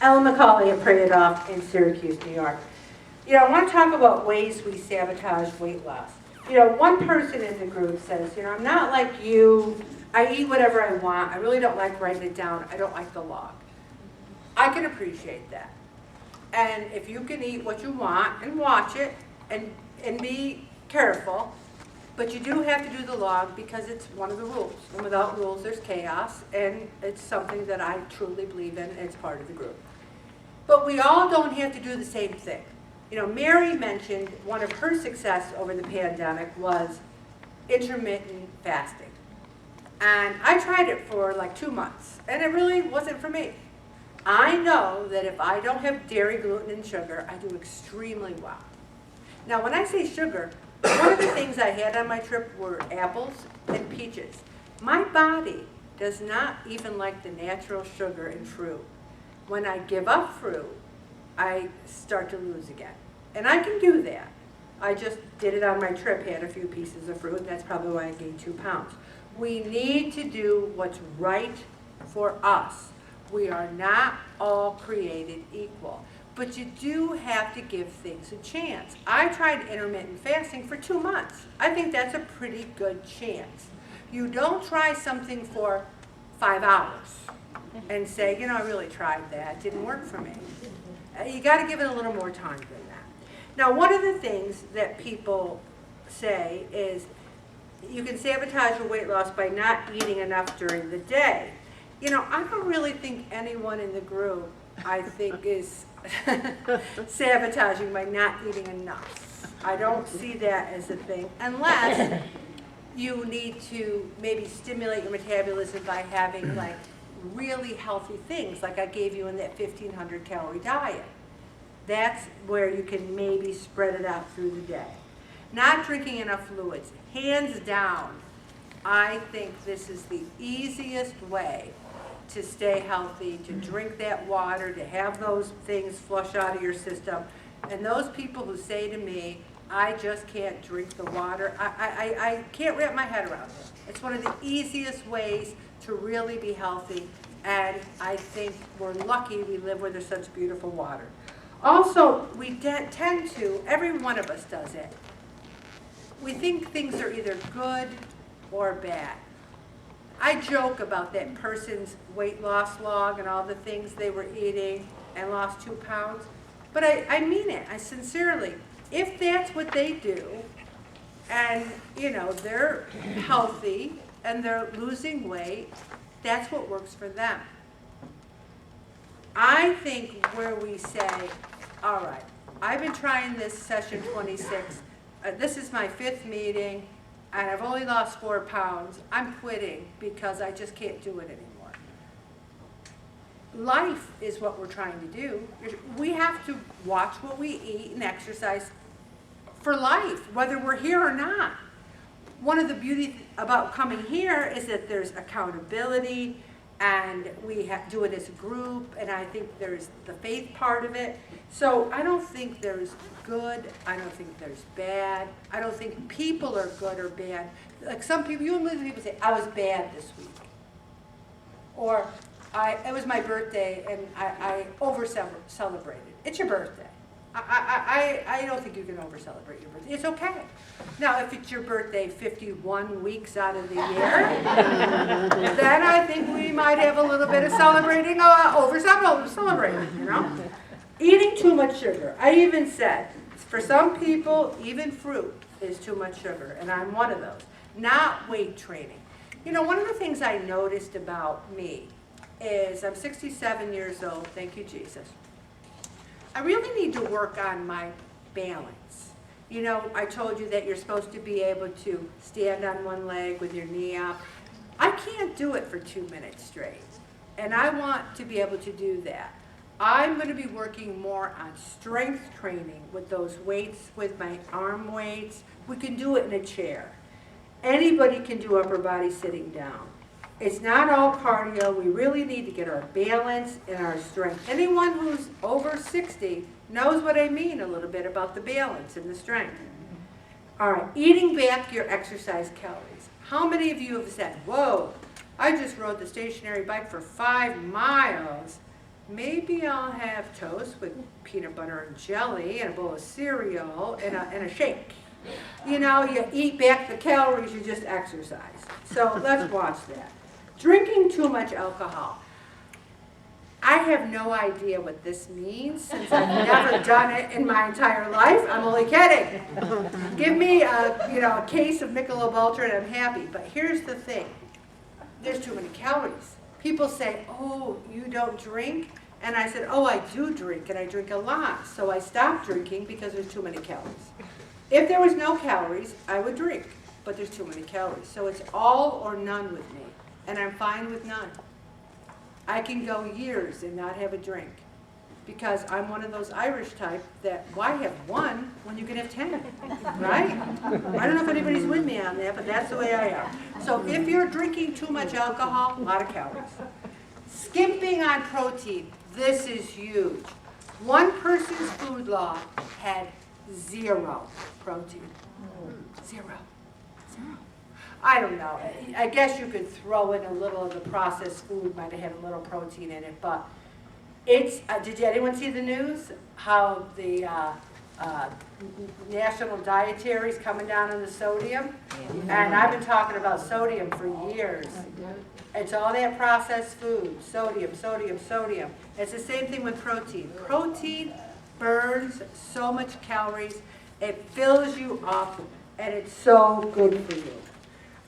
Ellen McCauley and Prayed It Off in Syracuse, New York. I want to talk about ways we sabotage weight loss. One person in the group says, I'm not like you. I eat whatever I want. I really don't like writing it down. I don't like the log. I can appreciate that. And if you can eat what you want and watch it and be careful, but you do have to do the log because it's one of the rules. And without rules, there's chaos, and it's something that I truly believe in, and it's part of the group. But we all don't have to do the same thing. Mary mentioned one of her success over the pandemic was intermittent fasting. And I tried it for like 2 months, and it really wasn't for me. I know that if I don't have dairy, gluten, and sugar, I do extremely well. Now, when I say sugar, one of the things I had on my trip were apples and peaches. My body does not even like the natural sugar in fruit. When I give up fruit, I start to lose again. And I can do that. I just did it on my trip, had a few pieces of fruit, and that's probably why I gained 2 pounds. We need to do what's right for us. We are not all created equal. But you do have to give things a chance. I tried intermittent fasting for 2 months. I think that's a pretty good chance. You don't try something for 5 hours and say, I really tried that. It didn't work for me. You got to give it a little more time than that. Now, one of the things that people say is you can sabotage your weight loss by not eating enough during the day. I don't really think anyone in the group, is sabotaging by not eating enough. I don't see that as a thing, unless you need to maybe stimulate your metabolism by having like really healthy things, like I gave you in that 1,500 calorie diet. That's where you can maybe spread it out through the day. Not drinking enough fluids. Hands down, I think this is the easiest way to stay healthy, to drink that water, to have those things flush out of your system. And those people who say to me, I just can't drink the water, I can't wrap my head around it. It's one of the easiest ways to really be healthy, and I think we're lucky we live where there's such beautiful water. Also, we tend to, every one of us does it, we think things are either good or bad. I joke about that person's weight loss log and all the things they were eating and lost 2 pounds, but I mean it, I sincerely. If that's what they do, and they're healthy and they're losing weight, that's what works for them. I think where we say, all right, I've been trying this session 26, this is my 5th meeting, and I've only lost 4 pounds, I'm quitting because I just can't do it anymore. Life is what we're trying to do. We have to watch what we eat and exercise for life, whether we're here or not. One of the beauties about coming here is that there's accountability, and we do it as a group, and I think there's the faith part of it. So I don't think there's good, I don't think there's bad, I don't think people are good or bad. Like some people, you and people say, I was bad this week. Or it was my birthday and I over-celebrated. It's your birthday. I don't think you can over-celebrate your birthday. It's okay. Now, if it's your birthday 51 weeks out of the year, then I think we might have a little bit of celebrating, over-celebrating, Eating too much sugar. I even said, for some people, even fruit is too much sugar, and I'm one of those. Not weight training. One of the things I noticed about me is I'm 67 years old, thank you, Jesus. I really need to work on my balance. I told you that you're supposed to be able to stand on one leg with your knee up. I can't do it for 2 minutes straight, and I want to be able to do that. I'm going to be working more on strength training with those weights, with my arm weights. We can do it in a chair. Anybody can do upper body sitting down. It's not all cardio. We really need to get our balance and our strength. Anyone who's over 60 knows what I mean a little bit about the balance and the strength. All right, eating back your exercise calories. How many of you have said, whoa, I just rode the stationary bike for 5 miles maybe I'll have toast with peanut butter and jelly and a bowl of cereal and a shake. You know, you eat back the calories, you just exercise. So let's watch that. Drinking too much alcohol. I have no idea what this means since I've never done it in my entire life. I'm only kidding. Give me a case of Michelob Ultra and I'm happy. But here's the thing. There's too many calories. People say, oh, you don't drink? And I said, oh, I do drink, and I drink a lot. So I stopped drinking because there's too many calories. If there was no calories, I would drink, but there's too many calories. So it's all or none with me, and I'm fine with none. I can go years and not have a drink because I'm one of those Irish type that why have one when you can have 10, right? I don't know if anybody's with me on that, but that's the way I am. So if you're drinking too much alcohol, a lot of calories. Skimping on protein, this is huge. One person's food law had 0 protein. 0. I don't know. I guess you could throw in a little of the processed food, might have had a little protein in it, but it's, did anyone see the news? How the national dietary is coming down on the sodium? And I've been talking about sodium for years. It's all that processed food, sodium, sodium, sodium. It's the same thing with protein. Protein burns so much calories, it fills you up, and it's so good for you.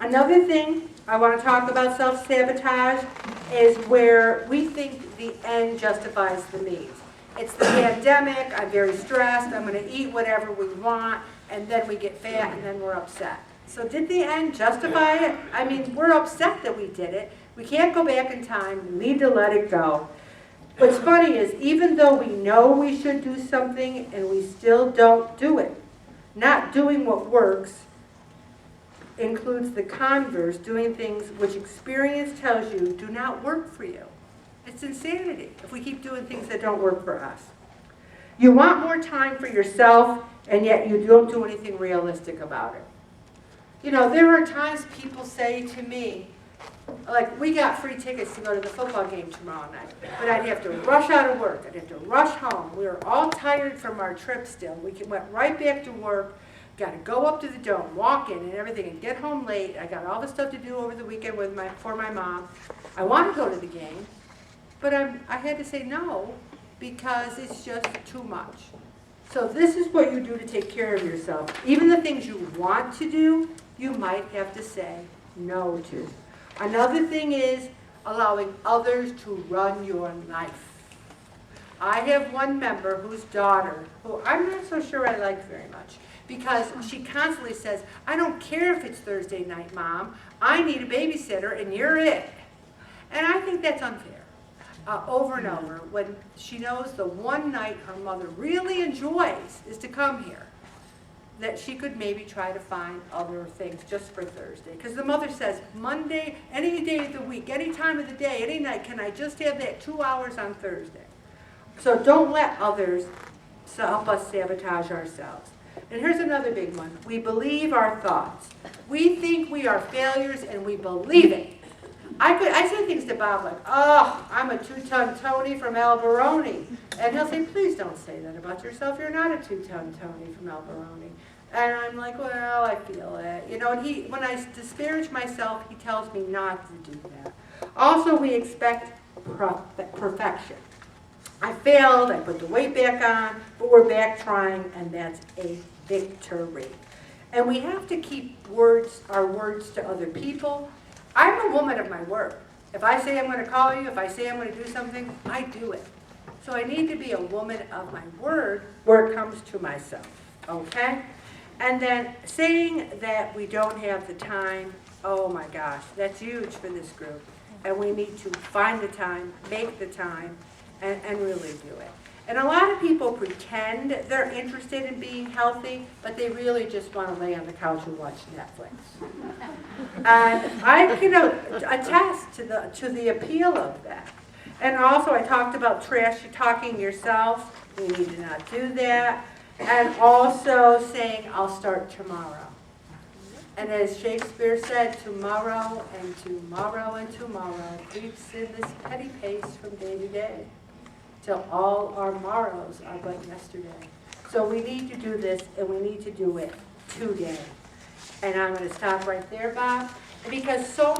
Another thing I want to talk about self-sabotage is where we think the end justifies the means. It's the pandemic, I'm very stressed, I'm going to eat whatever we want, and then we get fat and then we're upset. So did the end justify it? I mean, we're upset that we did it. We can't go back in time, we need to let it go. What's funny is even though we know we should do something and we still don't do it, not doing what works includes the converse, doing things which experience tells you do not work for you. It's insanity if we keep doing things that don't work for us. You want more time for yourself, and yet you don't do anything realistic about it. You know, there are times people say to me, like, we got free tickets to go to the football game tomorrow night, but I'd have to rush out of work. I'd have to rush home. We were all tired from our trip still. We went right back to work. Got to go up to the dome, walk in and everything, and get home late. I got all the stuff to do over the weekend for my mom. I want to go to the game, but I had to say no because it's just too much. So this is what you do to take care of yourself. Even the things you want to do, you might have to say no to. Another thing is allowing others to run your life. I have one member whose daughter, who I'm not so sure I like very much, because she constantly says, I don't care if it's Thursday night, Mom. I need a babysitter, and you're it. And I think that's unfair. Over and over, when she knows the one night her mother really enjoys is to come here, that she could maybe try to find other things just for Thursday. Because the mother says, Monday, any day of the week, any time of the day, any night, can I just have that 2 hours on Thursday? So don't let others help us sabotage ourselves. And here's another big one. We believe our thoughts. We think we are failures and we believe it. I say things to Bob like, oh, I'm a two-ton Tony from Alberoni. And he'll say, please don't say that about yourself. You're not a two-ton Tony from Alberoni. And I'm like, well, I feel it. You know, and when I disparage myself, he tells me not to do that. Also, we expect perfection. I failed, I put the weight back on, but we're back trying, and that's a victory. And we have to keep our words to other people. I'm a woman of my word. If I say I'm going to call you, if I say I'm going to do something, I do it. So I need to be a woman of my word where it comes to myself, okay? And then saying that we don't have the time, oh my gosh, that's huge for this group. And we need to find the time, make the time, and really do it. And a lot of people pretend they're interested in being healthy, but they really just want to lay on the couch and watch Netflix. And I can attest to the appeal of that. And also I talked about trash talking yourself. We need to not do that. And also saying, I'll start tomorrow. And as Shakespeare said, tomorrow and tomorrow and tomorrow creeps in this petty pace from day to day. till all our morrows are but yesterday. So we need to do this, and we need to do it today. And I'm going to stop right there, Bob, because so many